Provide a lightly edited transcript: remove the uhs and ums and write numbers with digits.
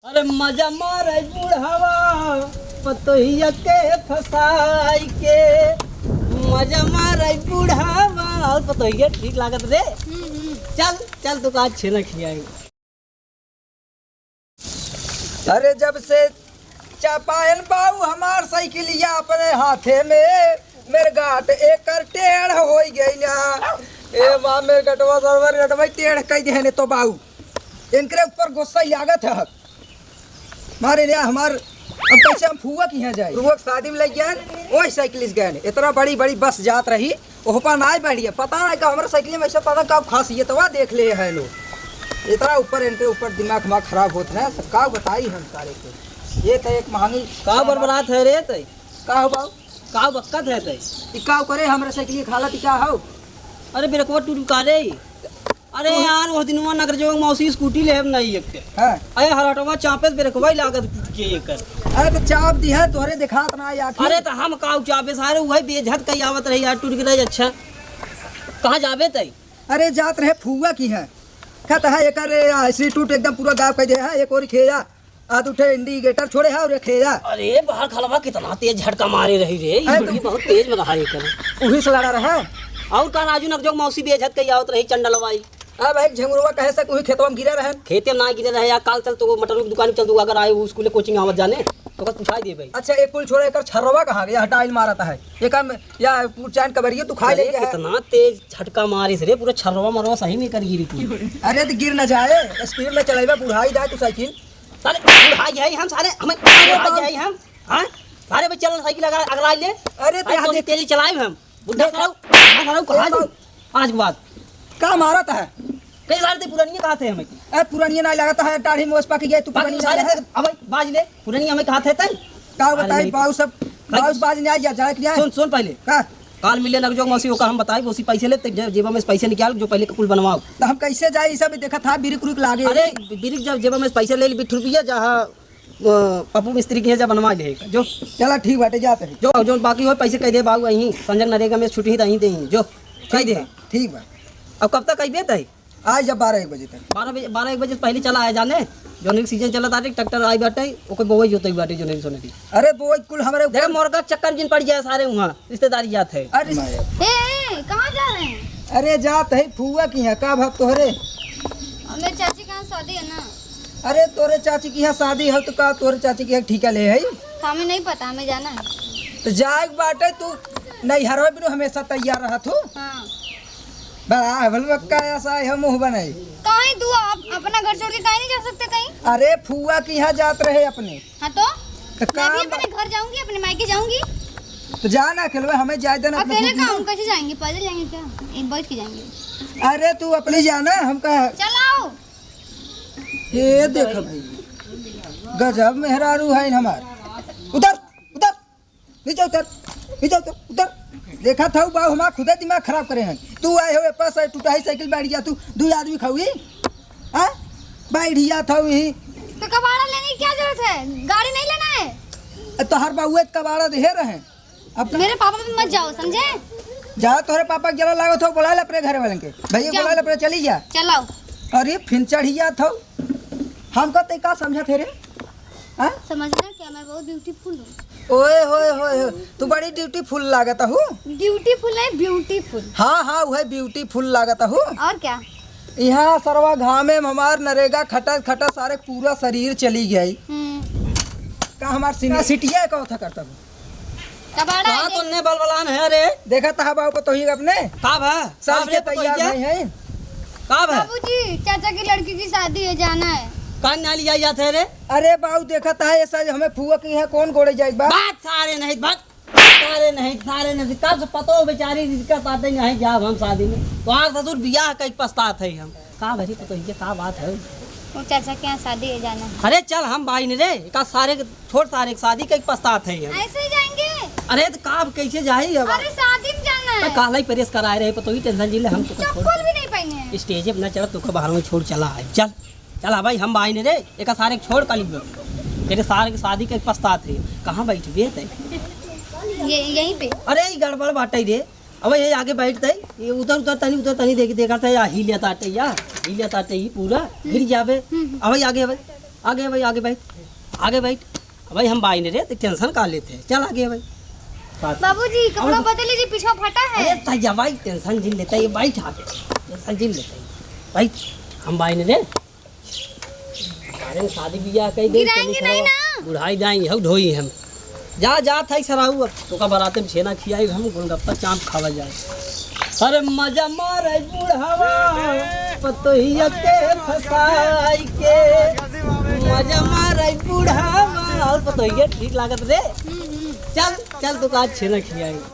अरे मजा मारे बुढ़ावा पतोहिया के फसाई के मजा मारे बुढ़ावा पतोहिया ठीक लागत रे। चल चल तो आज छेना खियाई। अरे जब से चापायन बाऊ हमार साइकिलिया अपने हाथे में मेरे गाट एक टेढ़ हो गई ना। ए माँ मेरे गटवा सरवर गटवा टेढ़ कह दे ने तो बाऊ इनके ऊपर गुस्सा ही लागत है मारे ने हमार। अब कैसे हम फुआ की यहाँ जाए फुआ शादी में लग गया वही साइकिलिस्ट गए इतना बड़ी बड़ी बस जात रही ओहपा ना बैठिए पता नहीं का हमारे साइकिल में ऐसा पता कब खासियत हुआ देख ले है लोग इतना ऊपर इनके ऊपर दिमाग हमारा खराब होता है सब का बताई हम सारे को। ये तो एक महंगी का बरबरात है रे तई का हो बाऊ का बक्कत है तई का करे हमारे साइकिल की हालत क्या हो। अरे बेरकवा टूट का रे। अरे यार वो दिनवा नगर जो मौसी स्कूटी ले हम नहीं एक के हां अरे हराटवा चापे बेरकवा लागत टूट के एकर। अरे तो चाप दी है तोरे दिखात ना आखिर। अरे तो हम काऊ चापे सारे वही बेझत कई आवत रही यार टूट गई। अच्छा कहाँ जाबे तई। अरे जात रहे फुआ की है कहता है एक इंस्टीट्यूट एकदम पूरा गाँव कह दे है एक और खेया आज उठे इंडिकेटर छोड़े है और एक खेया। अरे बाहर खलवा कितना तेज झटका मारे रही रे ये बहुत तेज में रहा एकर उही से लड़ा रहा और का राजू नक जो मौसी बेझत कई आवत रही चंडलवाई। अब एक झंगुरवा कहे सक उही खेतवा में गिरे रहे खेते में ना गिरे रहे या काल चल तो मटर की दुकान चल तू अगर आए स्कूल कोचिंग आवत जाने तो बस पूछा दे भाई। अच्छा एक कुल छोड़े एक छरवा कहाँ गया हटाइल मारता है एक या चांद कबरिए तू खा ले कितना तेज झटका मारिस रे पूरा छरवा मरवा सही में कर गिरी तू। अरे तो गिर न जाए स्पीड में चलेबा बुढ़ाई जाए तू साइकिल सारे बुढ़ाई है हम सारे हमें बुढ़ाई है हम हां सारे बच्चे चल साइकिल अगला ले। अरे तो तेजी चलाए हम बुढ़ा सारा कहां आज के बाद का मारता है कई सारे पुरानी कहा थे हमें। अरे पुरानी ना लगता है दाढ़ी में उसपा की गई तू पुरानी सारे अब बाज ले पुरानी हमें कहा थे तई का बताई बाऊ सब बाऊ बाज नहीं आ जाए क्या सुन सुन पहले का काल मिले लग जो मौसी का हम बताए उसी पैसे ले जेबा में पैसे निकाल जो पहले पुल बनवाओ तो हम कैसे जाए सब देखा था बिरिक रुक लागे। अरे बिरिक जब जेबा में पैसे ले 20 रुपया जहाँ पप्पू मिस्त्री के जब बनवा ले जो चला ठीक बाटे जाते हैं जो जो बाकी हो पैसे कह दे बाबू यहीं संजय नरेगा में छुट्टी ही दे जो कह दे ठीक बा। अब कब तक आई है आज जब 12-1 बजे तक 12-1 बजे पहले चला है जाने जोने सीजन चला था ट्रैक्टर आई बाटे ओके बोई जोतई बाटे जोने सोने की। अरे वो कुल हमारे देख मोरगा चक्कर जिन पड़ जाए सारे वहाँ रिश्तेदारी जात है। अरे कहाँ जा रहे हैं। अरे जात है फुआ की है का भक्त तोहरे मेरी चाची का शादी है ना। अरे तोरे चाची की यहाँ शादी है तो का तोरे चाची की ठीका ले है हमें नहीं पता हमें जाना है। तो जाए बाटे तू नहीं हरवा बिनु हमेशा तैयार रहा तू हाँ बड़ा हवलवक्का ऐसा है मुँह बनाई कहीं तू आप अपना घर छोड़ के कहीं नहीं जा सकते कहीं। अरे फुआ की यहाँ जात रहे अपने हाँ तो का मैं भी अपने घर जाऊंगी अपने मायके जाऊंगी। तो जाना खेलवे हमें जाए देना अकेले काम कैसे जाएंगे पैदल जाएंगे क्या एक बैठ के जाएंगे। अरे तू अपने जाना हम कहा चलाओ ये देख भाई गजब मेहरारू है हमार। उधर उधर नीचे उतर नीचे उतर उधर देखा था बाबू हमारा खुदा दिमाग खराब करे हैं। तू आए हो पास टूटाई साइकिल बैठ गया तू 2 आदमी खाऊी हाँ बैठिया था वही तो कबाड़ा लेने की क्या जरूरत है गाड़ी नहीं लेना है। तो हर बाबू कबाड़ा दे रहे हैं अब मेरे पापा पे मत जाओ समझे। जा तोहरे पापा जला लागो तो बुला ले अपने घर वाले के भैया बुला ले अपने चली जा। चलाओ अरे फिर चढ़िया था हमको ते का समझा थे रे हाँ समझना क्या मैं बहुत ब्यूटीफुल हूँ। ओए होए होए तू बड़ी ब्यूटीफुल लागत हूँ। ब्यूटीफुल है ब्यूटीफुल। हाँ हाँ वह ब्यूटीफुल लागत हूँ। और क्या यहाँ सरवा घामे हमार नरेगा खटस खटस सारे पूरा शरीर चली गई का हमार सिटिया का था करता हूँ कबाड़ा कहाँ तुमने बलबलान है अरे देखा था बाबू को तो ही अपने का भा सब के तैयार नहीं है का भा बाबूजी चाचा की लड़की की शादी है जाना है। कान नाली आई जाते है रे अरे बाबू देखा था ऐसा हमें फुआ की है कौन गोड़े जाए बात सारे नहीं कब से पतो बेचारी दिक्कत आते नहीं जाब हम शादी में तो आज ससुर बियाह कई पछतात है हम का भरी तो ये का बात है वो चाचा के यहाँ शादी है जाना है। अरे चल हम भाई ने रे का सारे छोड़ सारे शादी कई पछतात है हम ऐसे ही जाएंगे। अरे तो का कैसे जाई अब अरे शादी में जाना है। काला ही परेश कराए रहे तो ही टेंशन जी ले हम तो चप्पल भी नहीं पहने हैं। स्टेज पे ना चढ़ तो बाहर में छोड़ चला है चल चला भाई हम भाई ने रे एक सारे छोड़ काली तेरे सारे की शादी के पछतात है कहाँ बैठ गए थे ये यहीं पे। अरे गड़बड़ बाटे रे अब ये आगे बैठते ये उधर उधर तनी देखा था या ही लेता ही पूरा गिर जावे अब आगे अब आगे भाई आगे बैठ आगे बैठ। भाई हम बाई ने रे तो टेंशन का लेते हैं, चल आगे भाई। बाबूजी कपड़ा बदल लीजिए, पीछे फटा है। अरे तैया भाई टेंशन झेल लेता है, ये बैठ आगे टेंशन झेल लेता है भाई। हम बाई ने रे अरे शादी ब्याह कही गई, गिराएंगे नहीं ना? बुढ़ाई जाएंगे हम ढोई हम जा जा था सराऊ। अब तो का बराते में छेना खियाई, हम गोलगप्पा चाँप खावा जाए। अरे मजा मारे बुढ़ावा पतोहिया के फसाई के, मजा मारे बुढ़ावा और पतोहिया ठीक लागत रे। चल चल तो आज छेना खियाई।